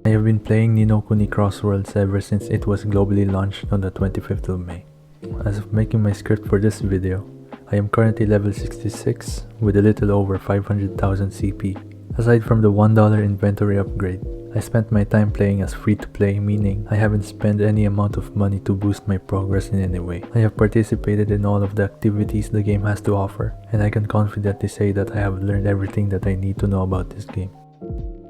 I have been playing Ni No Kuni Cross Worlds ever since it was globally launched on the 25th of May. As of making my script for this video, I am currently level 66 with a little over 500,000 CP. Aside from the $1 inventory upgrade, I spent my time playing as free-to-play, meaning I haven't spent any amount of money to boost my progress in any way. I have participated in all of the activities the game has to offer, and I can confidently say that I have learned everything that I need to know about this game.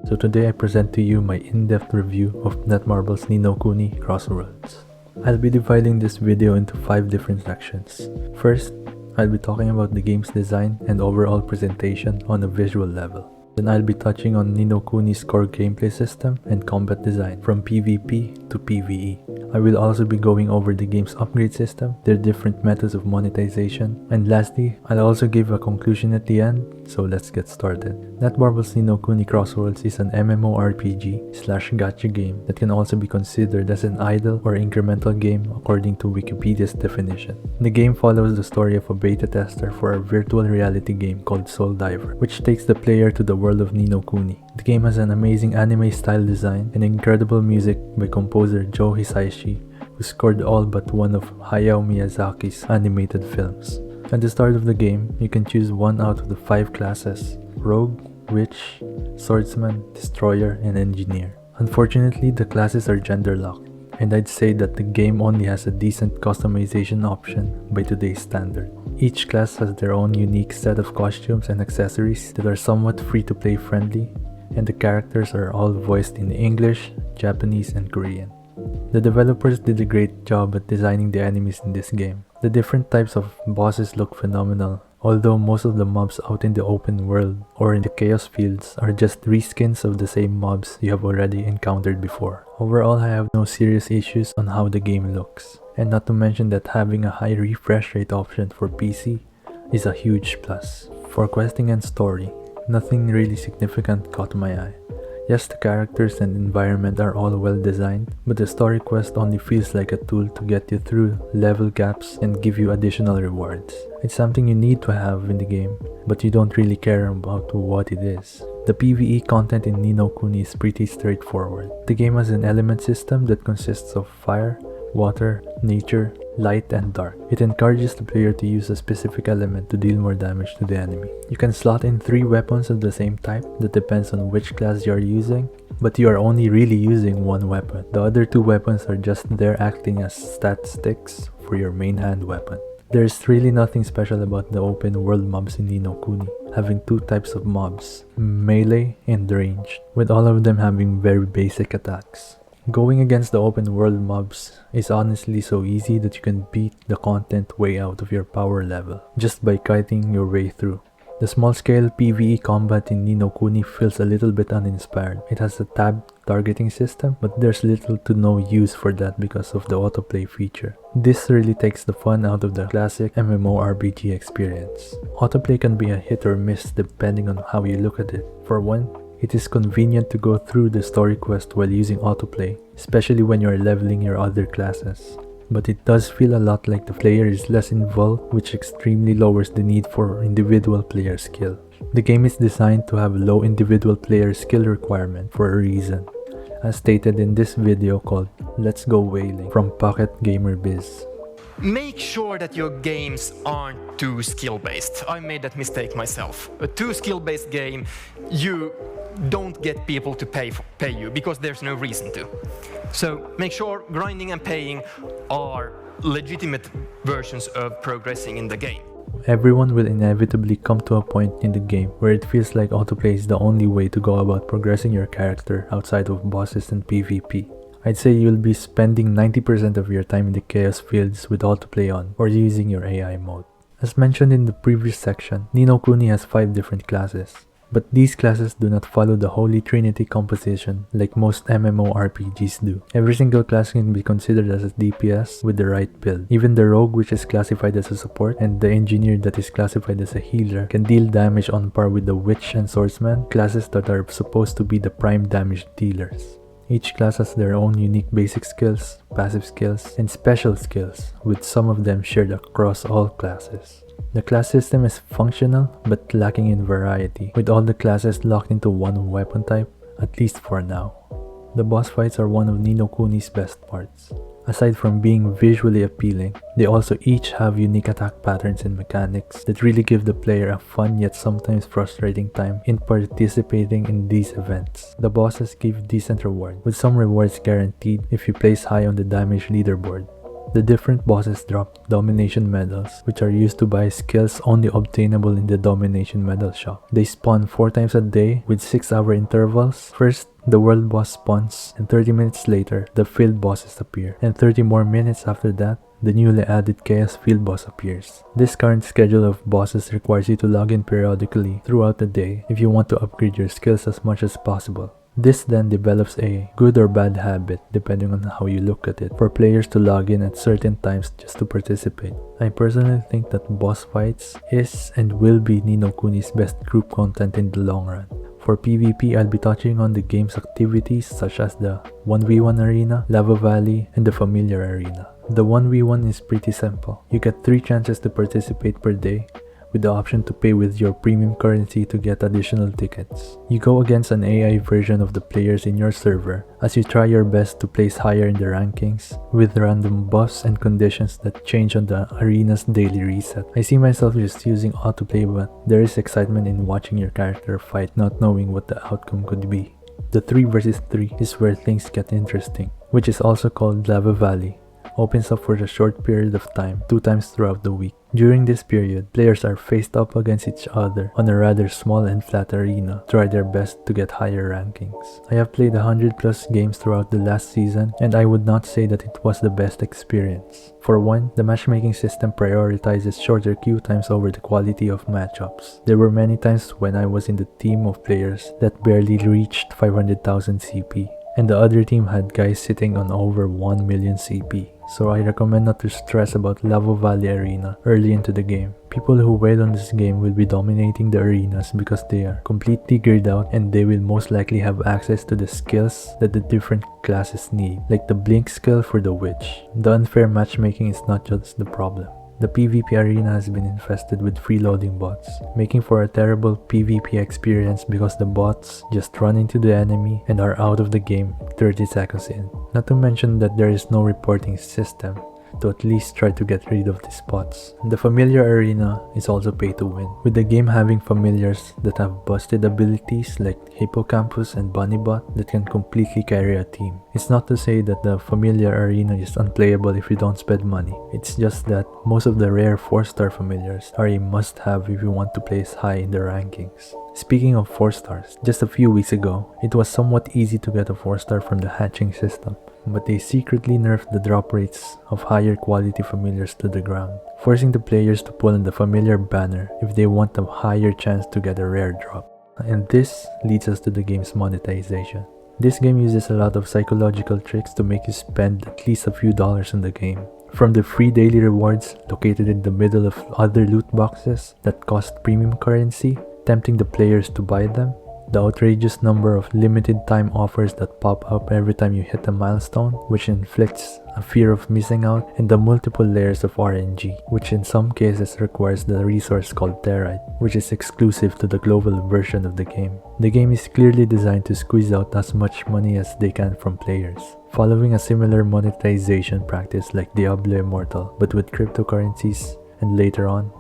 So today I present to you my in-depth review of Netmarble's Ni No Kuni Cross Worlds. I'll be dividing this video into 5 different sections. First, I'll be talking about the game's design and overall presentation on a visual level. Then I'll be touching on Ni No Kuni's core gameplay system and combat design from PvP to PvE. I will also be going over the game's upgrade system, their different methods of monetization, and lastly, I'll also give a conclusion at the end, so let's get started. Netmarble's Ni No Kuni Cross Worlds is an MMORPG/gacha game that can also be considered as an idle or incremental game according to Wikipedia's definition. The game follows the story of a beta tester for a virtual reality game called Soul Diver, which takes the player to the world of Ni No Kuni. The game has an amazing anime-style design and incredible music by composer Joe Hisaishi, who scored all but one of Hayao Miyazaki's animated films. At the start of the game, you can choose one out of the 5 classes: Rogue, Witch, Swordsman, Destroyer, and Engineer. Unfortunately, the classes are gender locked, and I'd say that the game only has a decent customization option by today's standard. Each class has their own unique set of costumes and accessories that are somewhat free-to-play friendly, and the characters are all voiced in English, Japanese, and Korean. The developers did a great job at designing the enemies in this game. The different types of bosses look phenomenal, although most of the mobs out in the open world or in the chaos fields are just reskins of the same mobs you have already encountered before. Overall, I have no serious issues on how the game looks, and not to mention that having a high refresh rate option for PC is a huge plus. For questing and story, nothing really significant caught my eye. Yes, the characters and environment are all well designed, but the story quest only feels like a tool to get you through level gaps and give you additional rewards. It's something you need to have in the game, but you don't really care about what it is. The PvE content in Ni No Kuni is pretty straightforward. The game has an element system that consists of fire, water, nature, light, and dark. It encourages the player to use a specific element to deal more damage to the enemy. You can slot in 3 weapons of the same type that depends on which class you are using, but you are only really using 1 weapon. The other 2 weapons are just there acting as stat sticks for your main hand weapon. There's really nothing special about the open world mobs in Ni No Kuni, having 2 types of mobs, melee and ranged, with all of them having very basic attacks. Going against the open world mobs is honestly so easy that you can beat the content way out of your power level just by kiting your way through. The small-scale PvE combat in Ni No Kuni feels a little bit uninspired. It has a tab targeting system, but there's little to no use for that because of the autoplay feature. This really takes the fun out of the classic MMORPG experience. Autoplay can be a hit or miss depending on how you look at it. For one, it is convenient to go through the story quest while using autoplay, especially when you are leveling your other classes. But it does feel a lot like the player is less involved, which extremely lowers the need for individual player skill. The game is designed to have low individual player skill requirement for a reason, as stated in this video called Let's Go Whaling from Pocket Gamer Biz. Make sure that your games aren't too skill-based. I made that mistake myself. A too skill-based game, you don't get people to pay you because there's no reason to. So make sure grinding and paying are legitimate versions of progressing in the game. Everyone will inevitably come to a point in the game where it feels like autoplay is the only way to go about progressing your character outside of bosses and PvP. I'd say you'll be spending 90% of your time in the chaos fields with autoplay on or using your AI mode. As mentioned in the previous section, Ni No Kuni has 5 different classes. But these classes do not follow the Holy Trinity composition like most MMORPGs do. Every single class can be considered as a DPS with the right build. Even the Rogue, which is classified as a support, and the Engineer that is classified as a healer can deal damage on par with the Witch and Swordsman, classes that are supposed to be the prime damage dealers. Each class has their own unique basic skills, passive skills, and special skills, with some of them shared across all classes. The class system is functional but lacking in variety, with all the classes locked into one weapon type, at least for now. The boss fights are one of Ni No Kuni's best parts. Aside from being visually appealing, they also each have unique attack patterns and mechanics that really give the player a fun yet sometimes frustrating time in participating in these events. The bosses give decent reward, with some rewards guaranteed if you place high on the damage leaderboard. The different bosses drop domination medals, which are used to buy skills only obtainable in the domination medal shop. They spawn 4 times a day with 6-hour intervals. First, the world boss spawns, and 30 minutes later, the field bosses appear. And 30 more minutes after that, the newly added Chaos Field boss appears. This current schedule of bosses requires you to log in periodically throughout the day if you want to upgrade your skills as much as possible. This then develops a good or bad habit, depending on how you look at it, for players to log in at certain times just to participate. I personally think that boss fights is and will be Ni No Kuni's best group content in the long run. For PvP, I'll be touching on the game's activities such as the 1v1 arena, Lava Valley, and the familiar arena. The 1v1 is pretty simple. You get 3 chances to participate per day, with the option to pay with your premium currency to get additional tickets. You go against an AI version of the players in your server as you try your best to place higher in the rankings, with random buffs and conditions that change on the arena's daily reset. I see myself just using autoplay, but there is excitement in watching your character fight not knowing what the outcome could be. The 3 vs 3 is where things get interesting, which is also called Lava Valley. Opens up for a short period of time, 2 times throughout the week. During this period, players are faced up against each other on a rather small and flat arena, try their best to get higher rankings. I have played 100+ games throughout the last season, and I would not say that it was the best experience. For one, the matchmaking system prioritizes shorter queue times over the quality of matchups. There were many times when I was in the team of players that barely reached 500,000 CP, and the other team had guys sitting on over 1 million CP. So I recommend not to stress about Lava Valley Arena early into the game. People who wait on this game will be dominating the arenas because they are completely geared out, and they will most likely have access to the skills that the different classes need, like the blink skill for the witch. The unfair matchmaking is not just the problem. The PvP arena has been infested with freeloading bots, making for a terrible PvP experience because the bots just run into the enemy and are out of the game 30 seconds in. Not to mention that there is no reporting system to at least try to get rid of these bots. The familiar arena is also pay to win, with the game having familiars that have busted abilities like Hippocampus and Bunnybot that can completely carry a team. It's not to say that the familiar arena is unplayable if you don't spend money. It's just that most of the rare 4-star familiars are a must-have if you want to place high in the rankings. Speaking of 4 stars, just a few weeks ago, it was somewhat easy to get a 4-star from the hatching system, but they secretly nerfed the drop rates of higher quality familiars to the ground, forcing the players to pull on the familiar banner if they want a higher chance to get a rare drop. And this leads us to the game's monetization. This game uses a lot of psychological tricks to make you spend at least a few dollars in the game. From the free daily rewards located in the middle of other loot boxes that cost premium currency, tempting the players to buy them, the outrageous number of limited time offers that pop up every time you hit a milestone, which inflicts a fear of missing out, and the multiple layers of RNG, which in some cases requires the resource called Terite, which is exclusive to the global version of the game. The game is clearly designed to squeeze out as much money as they can from players, following a similar monetization practice like Diablo Immortal, but with cryptocurrencies and later on,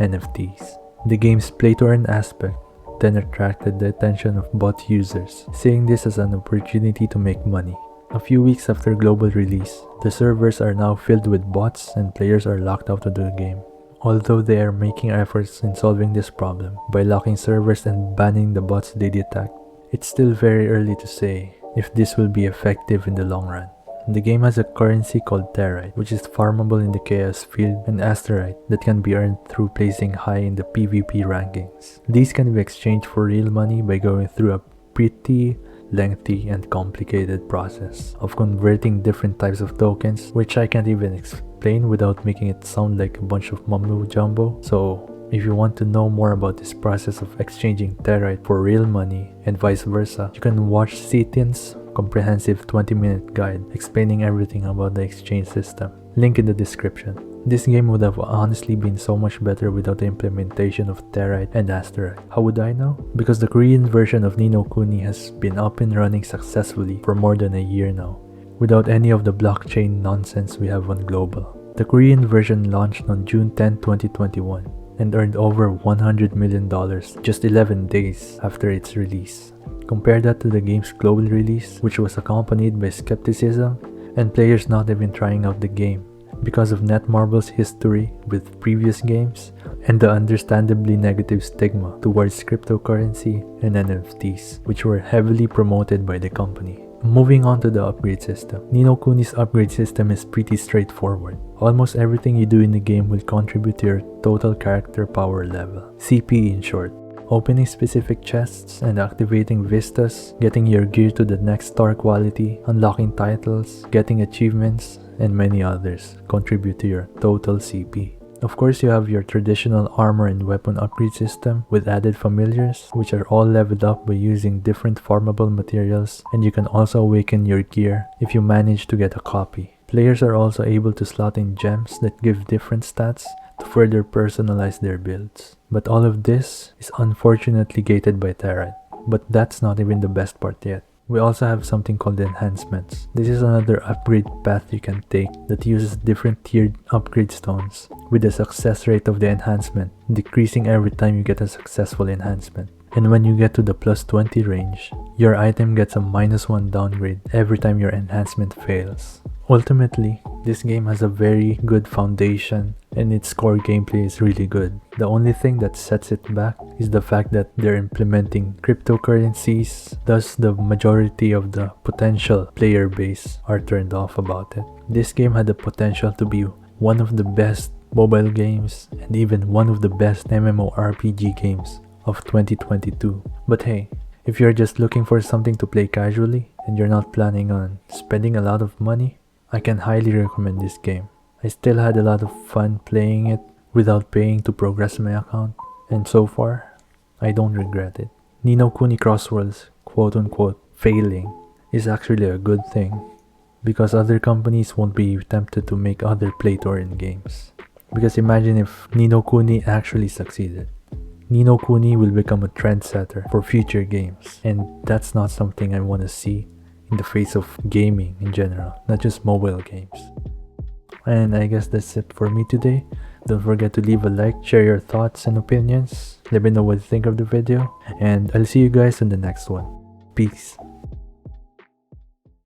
NFTs. The game's play-to-earn aspect then attracted the attention of bot users, seeing this as an opportunity to make money. A few weeks after global release, the servers are now filled with bots and players are locked out of the game. Although they are making efforts in solving this problem by locking servers and banning the bots they detect, it's still very early to say if this will be effective in the long run. The game has a currency called Terite, which is farmable in the Chaos Field, and Asterite that can be earned through placing high in the PvP rankings. These can be exchanged for real money by going through a pretty lengthy and complicated process of converting different types of tokens, which I can't even explain without making it sound like a bunch of mumbo jumbo. So if you want to know more about this process of exchanging Terite for real money and vice versa, you can watch Citin's comprehensive 20-minute guide explaining everything about the exchange system. Link in the description. This game would have honestly been so much better without the implementation of Terite and Asteroid. How would I know? Because the Korean version of Ni No Kuni has been up and running successfully for more than a year now, without any of the blockchain nonsense we have on global. The Korean version launched on June 10, 2021 and earned over $100 million just 11 days after its release. Compare that to the game's global release, which was accompanied by skepticism and players not even trying out the game because of Netmarble's history with previous games and the understandably negative stigma towards cryptocurrency and NFTs, which were heavily promoted by the company. Moving on to the upgrade system. Ni No Kuni's upgrade system is pretty straightforward. Almost everything you do in the game will contribute to your total character power level, CP in short. Opening specific chests and activating vistas, getting your gear to the next star quality, unlocking titles, getting achievements, and many others contribute to your total CP. Of course, you have your traditional armor and weapon upgrade system with added familiars, which are all leveled up by using different farmable materials, and you can also awaken your gear if you manage to get a copy. Players are also able to slot in gems that give different stats to further personalize their builds. But all of this is unfortunately gated by Terite. But that's not even the best part yet. We also have something called enhancements. This is another upgrade path you can take that uses different tiered upgrade stones, with the success rate of the enhancement decreasing every time you get a successful enhancement. And when you get to the plus 20 range, your item gets a -1 downgrade every time your enhancement fails. Ultimately, this game has a very good foundation and its core gameplay is really good. The only thing that sets it back is the fact that they're implementing cryptocurrencies, thus the majority of the potential player base are turned off about it. This game had the potential to be one of the best mobile games and even one of the best MMORPG games of 2022. But hey, if you're just looking for something to play casually and you're not planning on spending a lot of money, I can highly recommend this game. I still had a lot of fun playing it without paying to progress my account, and so far, I don't regret it. Ni No Kuni Cross Worlds, quote unquote, failing is actually a good thing because other companies won't be tempted to make other play-to-earn games. Because imagine if Ni No Kuni actually succeeded. Ni No Kuni will become a trendsetter for future games, and that's not something I want to see in the face of gaming in general, not just mobile games. And I guess that's it for me today. Don't forget to leave a like, share your thoughts and opinions, let me know what you think of the video, and I'll see you guys in the next one. Peace.